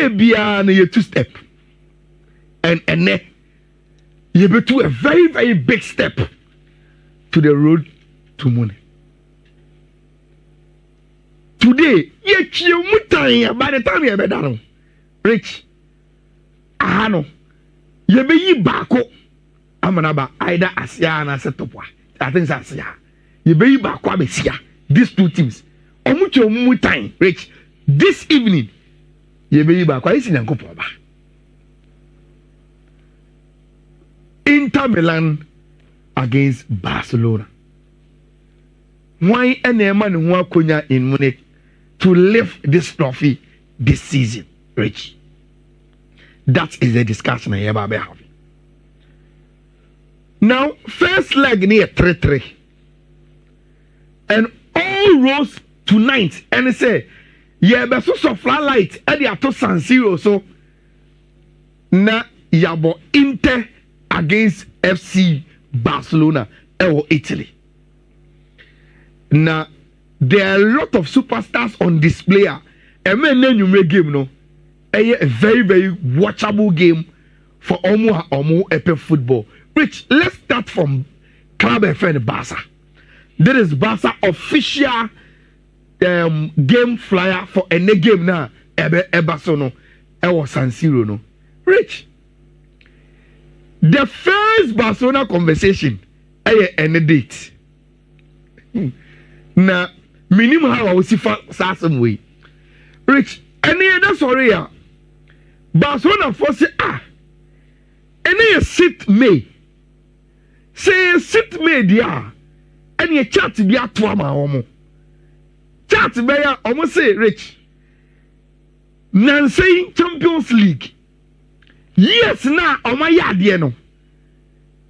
day bia na ye two step and ene ye be to a very very big step to the road to money. Today ye chie mutan by the time ye be done rich ahano ye be yi baako amanaba either asia na setopwa I think asia ye be yi baako abesia these two teams omucho mutan rich this evening ye be yi baako isi nyankopon ba Inter Milan against Barcelona. Why any man who akonya in Munich to lift this trophy this season, Rich? That is the discussion I am having. Now, first leg near 3-3. And all roads tonight. And they say, yeah, but so flat light, and they are to San Siro. So, na yabo Inter against FC Barcelona or Italy. Now, there are a lot of superstars on display. And when you make game, no, a very, very watchable game for Omo Epe football. Which let's start from Club FN Barca. This is Barca official game flyer for any game now. Barcelona, San Siro, no. Rich. The first Barcelona conversation, any date. Now, minimum how I will see some way. Rich, any other sorry, Barcelona force any sit May. Say sit May, dear. Any chat be at Twama Omo. Chat be almost say, Rich. Nancy Champions League. Yes, now on my yard,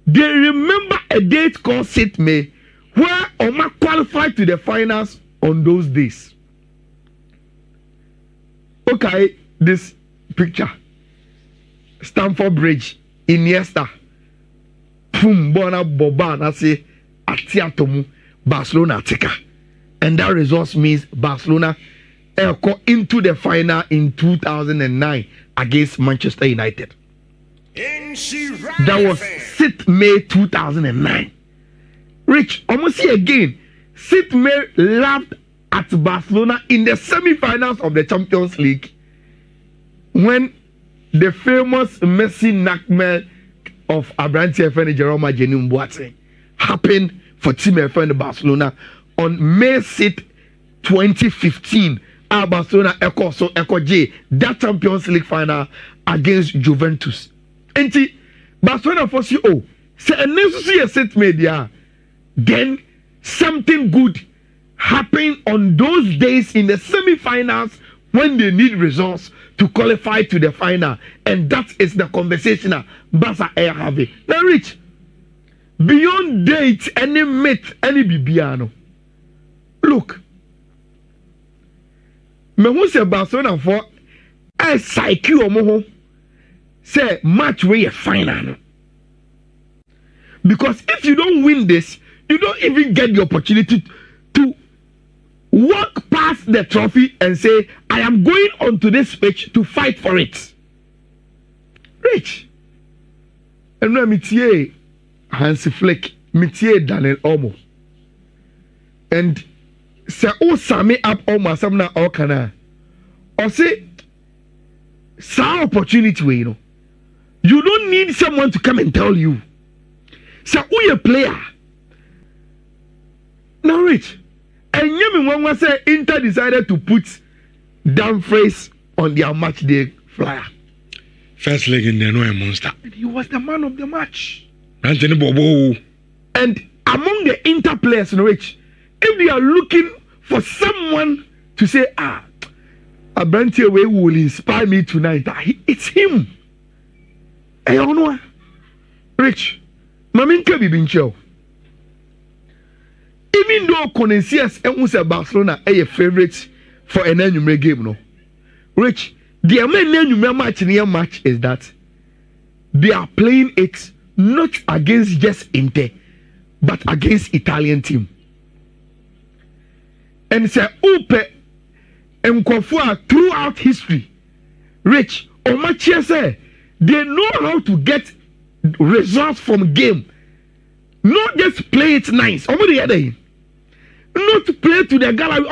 they remember a date called Sit May, where Oma qualified to the finals on those days. Okay, this picture, Stamford Bridge, Iniesta, Pum Bona Boban, I say Atiatomu, Barcelona Tika, and that result means Barcelona go into the final in 2009 against Manchester United. That was 6th May 2009. Rich, almost see again. 6th May laughed at Barcelona in the semi-finals of the Champions League when the famous Messi nightmare of Abranti FN Jerome Jenim Boateng happened for Team FN Barcelona on May 6th, 2015. Barcelona Echo J that Champions League final against Juventus. And Barcelona for you say a necessary set media. Then something good happened on those days in the semi-finals when they need results to qualify to the final, and that is the conversation Barca are having. Now, Rich, beyond dates, any myth, any bibiano. Look. Me who say Barcelona for a psyche omo say match where you final. Because if you don't win this, you don't even get the opportunity to walk past the trophy and say, I am going onto this pitch to fight for it. Rich. And now Mitier Hansi Flick, Mitier Daniel Omo. And say oh sami up almost some na all kana or say some opportunity way you don't need someone to come and tell you say who a player now Rich and you when we say Inter decided to put Dumfries on their match day flyer first leg in there no a monster and he was the man of the match Anthony Bobo and among the Inter players Rich if they are looking for someone to say, a branch away will inspire me tonight, it's him. I don't know. Rich, Maminka Bibincho. Even though Conesias and Barcelona are your favorites for an annual game, no. Rich, the main annual match in your match is that they are playing it not against just Inter, but against Italian team. And say, Upe and Kofua throughout history, Rich, Omachia say they know how to get results from game. Not just play it nice. Not play to the gallery.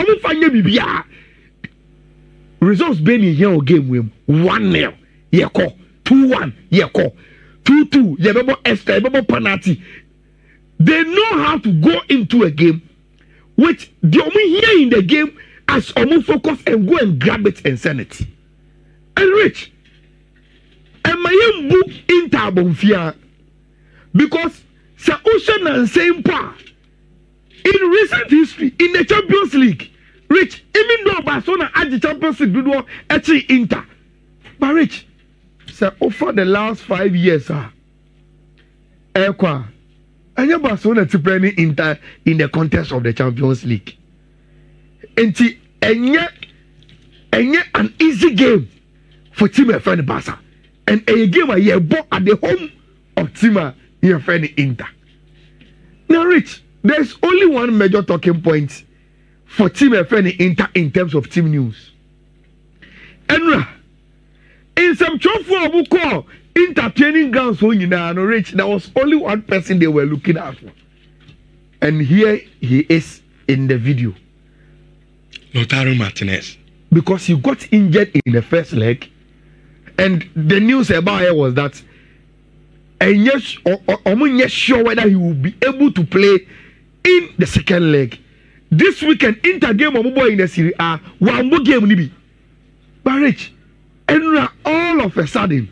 Results being in here game with 1-0. Yeko. 2-1. Yeko. 2-2. Yebo extra. Yebo penalty. They know how to go into a game which the only here in the game as omu focus and go and grab it and send it. And Rich, and my book in Tabonfia because Sir Ocean and same power in recent history in the Champions League. Rich, even though Barcelona had the Champions League, do actually Inter. But Rich, sir, over the last 5 years, and Barcelona to play Inter in the contest of the Champions League. And yet an easy game for team friend Barca. And a game where you bought at the home of team your friend Inter. Now, Rich, there's only one major talking point for team friend Inter in terms of team news. Enra, in some trophy who call Inter training grounds when you know Rich, there was only one person they were looking at for. And here he is in the video. Lautaro Martinez. Because he got injured in the first leg. And the news about it was that and yes, I'm not sure whether he will be able to play in the second leg. This weekend, Inter game of boy in the Serie A, one more game nibi. But Rich, and all of a sudden,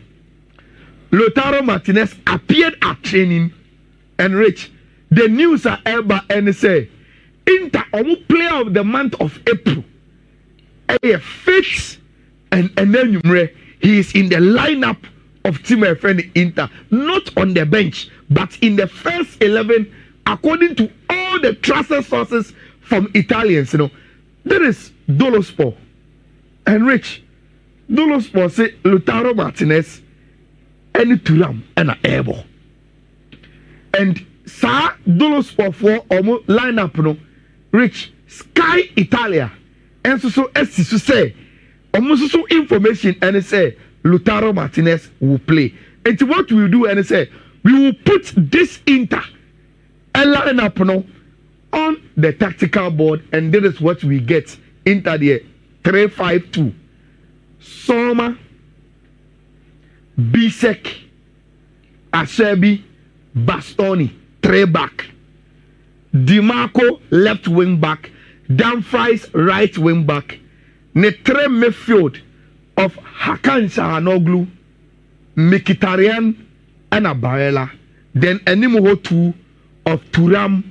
Lautaro Martinez appeared at training. And Rich, the news are ever and say Inter player of the month of April. Fits and then he is in the lineup of team friend Inter, not on the bench, but in the first 11, according to all the trusted sources from Italians. There is Dolosport and Rich. Dolosport say Lautaro Martinez and Thuram and Ebo. And Sir Dolosport for lineup Rich Sky Italia. And so as to say almost so information and say Lautaro Martinez will play. And what we will do and say we will put this Inter a lineup on the tactical board, and this is what we get. Inter there 3-5-2. Soma, Bisek, Acerbi, Bastoni, 3 back. Dimarco left wing back. Dumfries right wing back. Netre midfield of Hakan Çalhanoğlu, Mkhitaryan and Ayala. Then Enimoho 2 of Thuram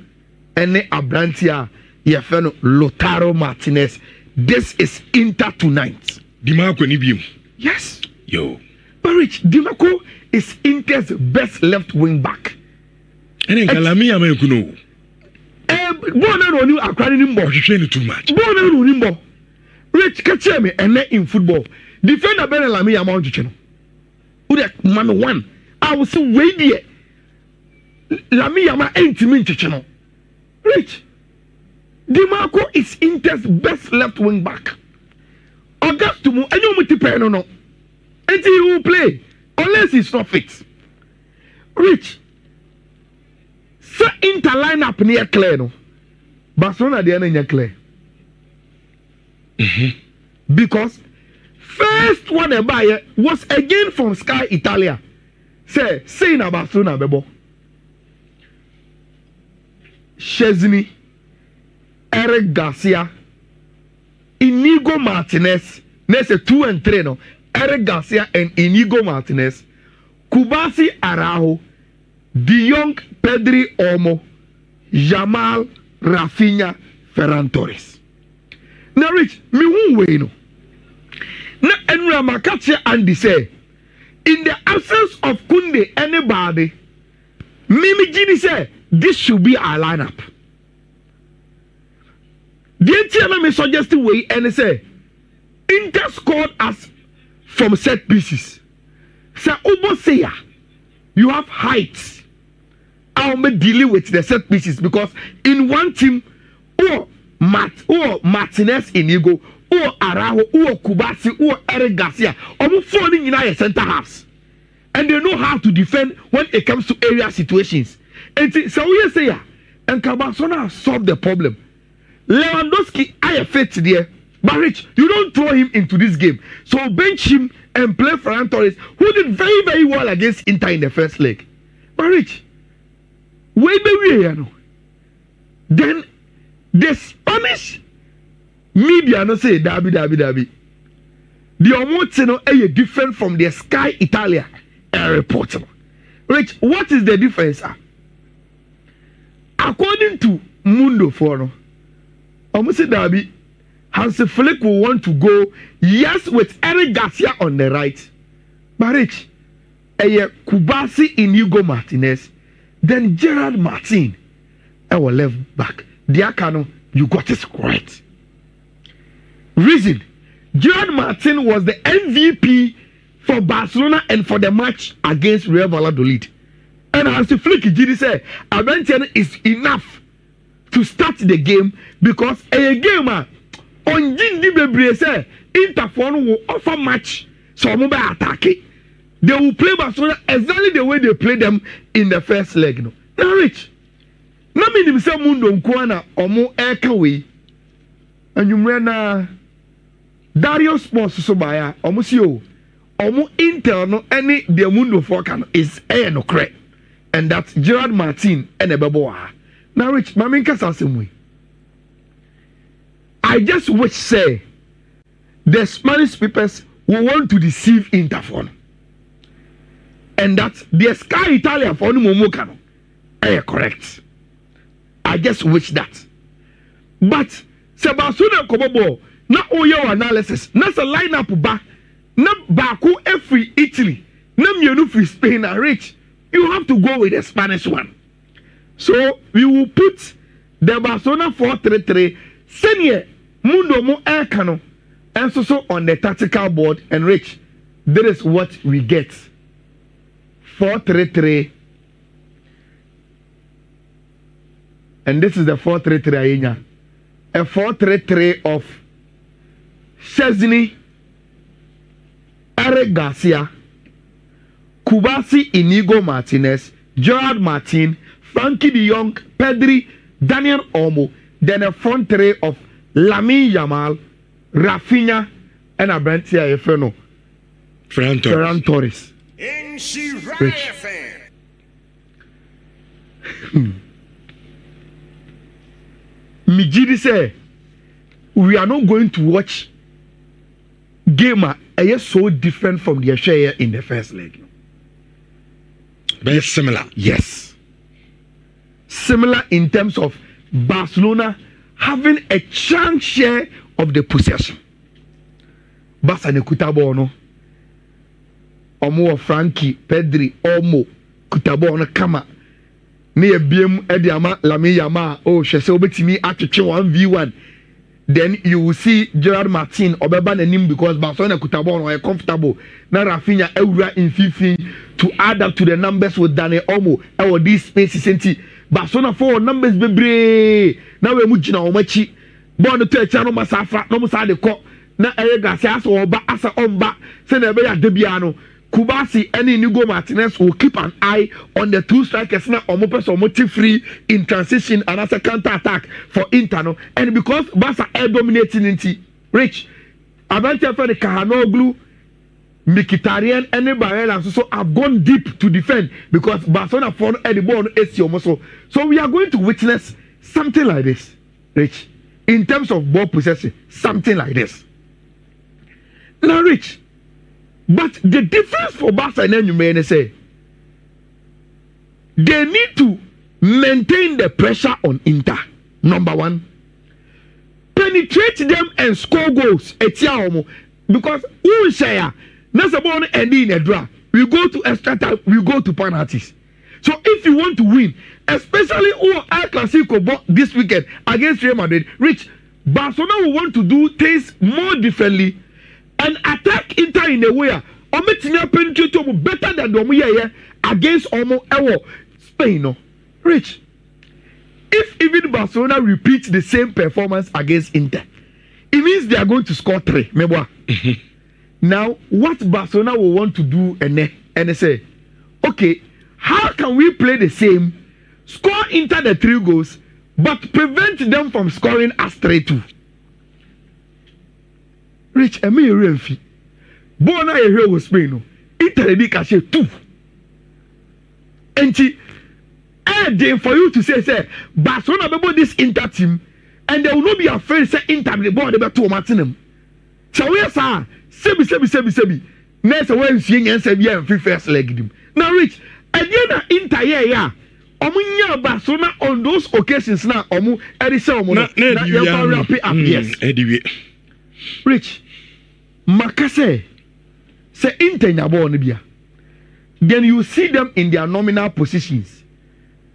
and Abrantia Yefeno Lautaro Martinez. This is Inter tonight. Dimarco Nibium. Yes. Yo. But Rich, Dimarco is Inter's best left wing back. And then Calamia Mekuno. Born acquiring ball. You train too much. Born ball. Rich, catch me and let in football. Defender Ben Lamia Mount Channel. Who that man one? I will say, wait there. Lamia ma ain't mean channel. Rich, Dimarco is Inter's best left wing back. Augustumo, I know what to pay no. Until he will play, unless he's not fit. Rich, so Inter lineup near clear no. Barcelona they are near clear. Because first one they buy was again from Sky Italia. Say na Barcelona bebo. Szczesny, Eric Garcia, Inigo Martinez. Next 2 and 3 no. Eric Garcia and Inigo Martinez. Kubasi Araujo, De Jong, Pedri Olmo, Jamal, Rafinha, Ferran Torres. Now, Rich, me who way no. Now, Enra Makache Andy say, in the absence of Kunde, anybody, Mimi Gini say, this should be our lineup. The NTM me suggest way and say, Inter scored us from set pieces. Say, Obo say, you have heights. I'll be dealing with the set pieces because in one team, Martinez Inigo, or Araujo, or Kubasi, or Eric Garcia, almost falling in our center halves. And they know how to defend when it comes to area situations. And so we say, and Barcelona have solved the problem. Lewandowski, I have faith there. But Rich, you don't throw him into this game. So bench him and play Ferran Torres, who did very, very well against Inter in the first leg. But Rich, wait, then the Spanish media no say Dabi. The almost different from the Sky Italia report. Rich, what is the difference? According to Mundo Forum, almost Dabi, Hansi Flick will want to go, yes, with Eric Garcia on the right. But Rich, Kubasi Inigo Martinez, then Gerard Martin, our left back. Diakano, you got it right. Reason, Gerard Martin was the MVP for Barcelona and for the match against Real Valladolid. And as the Flick did say, Aventian is enough to start the game because a game on Jindi Bebre say Interphone will offer match so mobile attack it. They will play Barcelona exactly the way they played them in the first leg. No, now Rich. Na me nim say Mundo Nkwana omo ekawe. Anwumre na Dario Sports so baya omo si o. Omo Inter no any the Mundo Fokan is no correct. And that's Gerard Martin and Ebebo. Now Rich, mama nkasa semwe. I just wish say the Spanish peoples will want to deceive Interphone. And that the Sky Italia for no momo correct. I just wish that. But Sebastian Kobobo, na oyo analysis, na sa lineup ba, na Baku every Italy, na mienu free Spain and Rich. You have to go with the Spanish one. So we will put the Barcelona 4-3-3, senior Mundo Mo Ercano, and so on the tactical board. And Rich, that is what we get. 4-3-3. And this is the 4-3-3 Ayenya. A 4-3-3 of Szczesny, Eric Garcia, Kubasi Inigo Martinez, Gerard Martin, Frankie de Jong, Pedri, Daniel Olmo, then a front three of Lamine Yamal, Rafinha, and Abrentia Efeno. Ferran Torres. Rich. Mijidi say we are not going to watch game so different from the share in the first leg. Very similar. Yes. Similar in terms of Barcelona having a chance share of the possession. Barca ne kutabo no. Omo Frankie, Pedri, Olmo, kutabo no kama. Ne ebiem edi ama Lamine Yamal. Oh, shese obetimi atwetwe 1v1. Then you will see Gerard Martin obeba nanim because Barcelona kutabo no comfortable. Na Rafinha ewura in 15 to add up to the numbers with Daniel Olmo. Our these spaces enti Barcelona for numbers bebre. Na we mu gina o machi. Ball no to echa no masafa no musa de ko. Na Eric Garcia aso oba asa omba se na be ya debia no. Kubasi and Inigo Martinez will keep an eye on the two strikers now omo person omo free in transition and as a counter attack for Inter. And because Barca are dominating into Rich, Avante for the Kahanoglu, Mkhitaryan and Barella so have gone deep to defend because Barcelona found the ball on AC almost. So we are going to witness something like this, Rich, in terms of ball possession, something like this. Now, Rich. But the difference for Barca and Enyume say they need to maintain the pressure on Inter. Number one, penetrate them and score goals. Because who share? Nasabon and in a draw. We go to extra time. We go to penalties. So if you want to win, especially who El Clasico this weekend against Real Madrid, Rich, Barcelona will want to do things more differently. And attack Inter in a way ometini penetrate omo better than the omo against omo Spain no. Rich, if even Barcelona repeats the same performance against Inter, it means they are going to score 3. Now, what Barcelona will want to do and they say, okay, how can we play the same, score into the 3 goals, but prevent them from scoring us 3-2? Rich, I mean, real fee. Bona a hero was Spain. Italy did catch 2. And for you to say, Barcelona about this Inter team, and they will not be afraid to say Inter the ball about 2 Martinum. So we are sebi. Next one seeing and say we are first leg him. Now, Rich, again, Inter yeah. Omunya Barcelona on those occasions now. Omu edisa omu na wrap it up. Yes. Rich, Makase say Inter nyabo onibia. Then you see them in their nominal positions.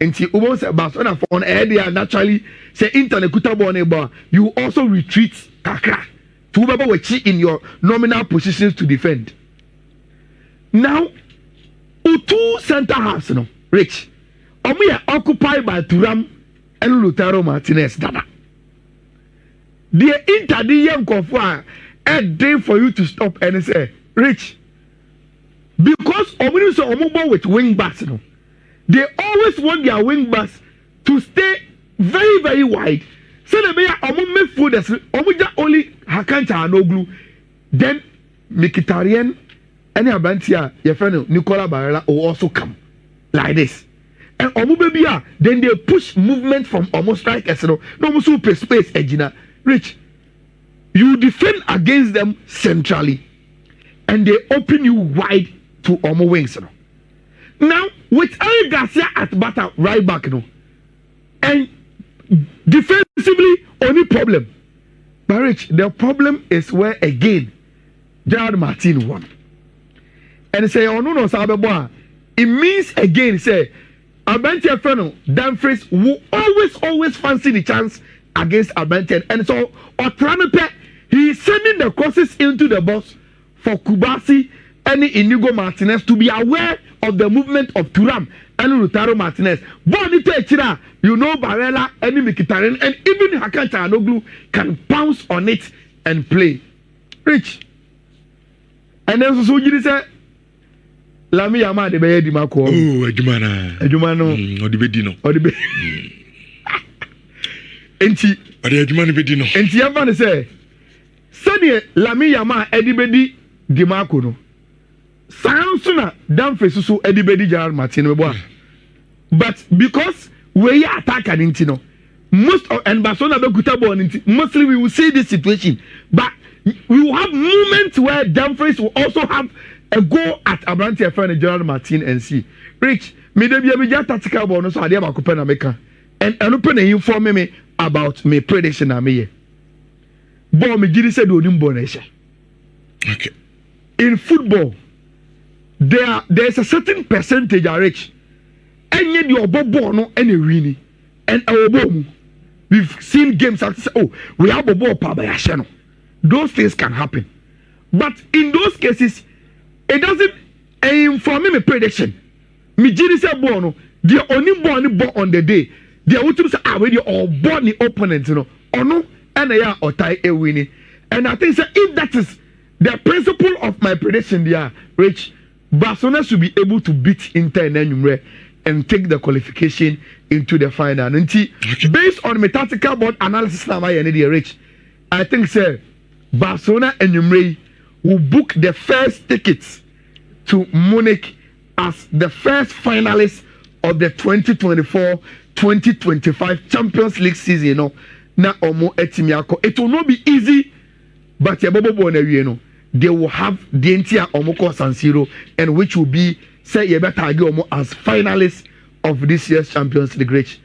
And see, Barcelona for on area naturally say Inter nekuta ball you also retreat kakra to whoever we in your nominal positions to defend. Now, 2 center halves no, Rich. We are occupied by Thuram and Lautaro Martinez. Dada. The Inter the young Kofa a day for you to stop and say, Rich, because Ominu so Omubo with wing backs, no, they always want their wing backs to stay very, very wide. So they may Omume food as Omuja only Hakanta no glue. Then Mkhitaryan and Abantia, your friend Nicola Barella will also come like this. And Omubebia, then they push movement from almost strikers. No super space, Egina. Rich, you defend against them centrally, and they open you wide to Omo wings. No? Now, with Eric Garcia at batter right back, no, and defensively, only problem. But Rich, the problem is where again, Gerard Martin won. And say, oh no, Sabeboa. It means again, say, Abantia Feno, Dumfries will always fancy the chance against Abantia. And so, Otranepe, he is sending the crosses into the box for Kubasi and Inigo Martinez to be aware of the movement of Thuram and Lautaro Martinez. Bonito Echira, you know Barella, and Mkhitaryan, and even Hakan Çalhanoğlu can bounce on it and play. Rich. And then so you say, Lami Yama de Beye di Mako. Oh, Ejumano. Odibedino. Enti. Ejumano bedino. Enti Yama say, Sani Lami Yama Edibedi di Mako no. Sansuna Dumfries so Edibedi Gerard Martin meboa. But because we are attacking Intino, most of and Barcelona be kuta ball mostly we will see this situation, but we will have moments where Dumfries will also have a go at Abranti and Gerard Martin and see. Rich, me de be just tactical ball no so ade ba kopa na meka. And open inform me about me prediction na me. Ball me gidi said onim ball na Okay. In football, there's a certain percentage of Rich. And yet your ball no any winning. And our ball, we've seen games that say, oh, we have a ball power by Ashano. Those things can happen. But in those cases, it doesn't inform me prediction. Me jiri say ball no, the only ball on the day. They are to say already all born the opponent, you know, or no, and they are or tie a winning. And I think so if that is the principle of my prediction, they are Rich, Barcelona should be able to beat Inter and take the qualification into the final. And based on my tactical board analysis, Rich, I think sir, Barcelona and Numre will book the first tickets to Munich as the first finalists of the 2024-2025 Champions League season. You know, na omo etimiako. It will not be easy, but they will have the entire Omoko San Siro, and which will be say you better as finalists of this year's Champions League.